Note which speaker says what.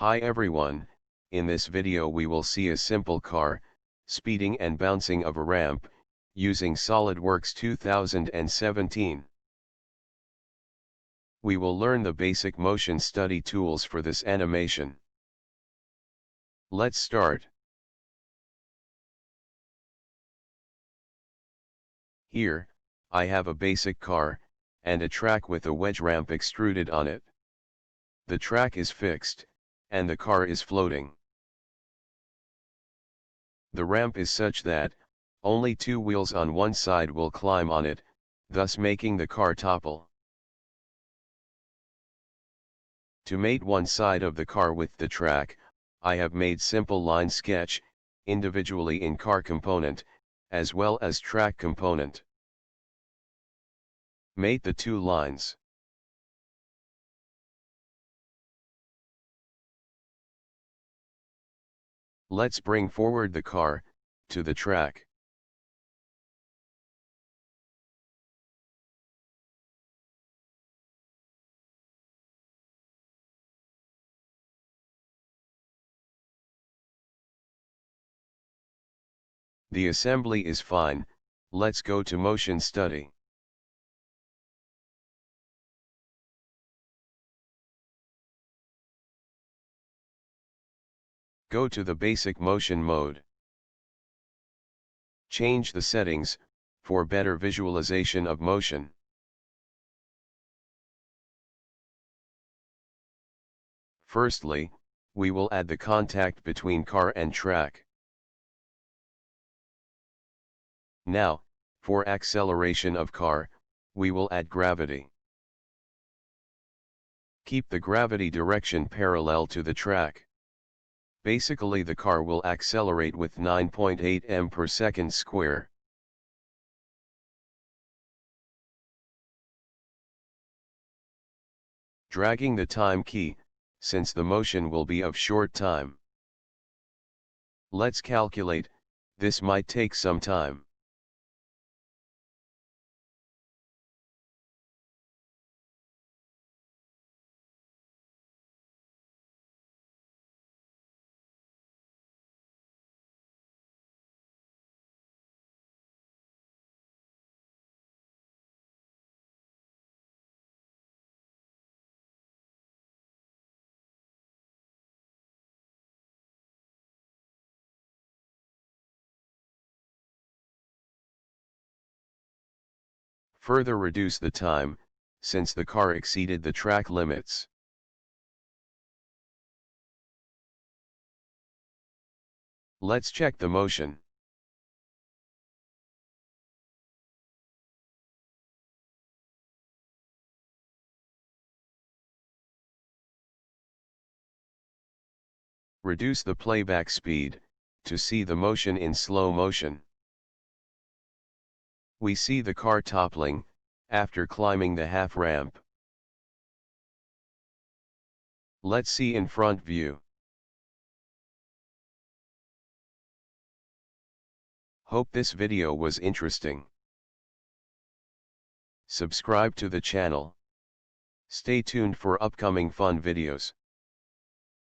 Speaker 1: Hi everyone, in this video we will see a simple car, speeding and bouncing of a ramp, using SolidWORKS 2017. We will learn the basic motion study tools for this animation. Let's start. Here, I have a basic car, and a track with a wedge ramp extruded on it. The track is fixed, and the car is floating. The ramp is such that, only two wheels on one side will climb on it, thus making the car topple. To mate one side of the car with the track, I have made simple line sketch, individually in car component, as well as track component. Mate the two lines. Let's bring forward the car, to the track. The assembly is fine, let's go to motion study. Go to the basic motion mode. Change the settings, for better visualization of motion. Firstly, we will add the contact between car and track. Now, for acceleration of car, we will add gravity. Keep the gravity direction parallel to the track. Basically the car will accelerate with 9.8 m per second square. Dragging the time key, since the motion will be of short time. Let's calculate, this might take some time. Further reduce the time, since the car exceeded the track limits. Let's check the motion. Reduce the playback speed, to see the motion in slow motion. We see the car toppling, after climbing the half ramp. Let's see in front view. Hope this video was interesting. Subscribe to the channel. Stay tuned for upcoming fun videos.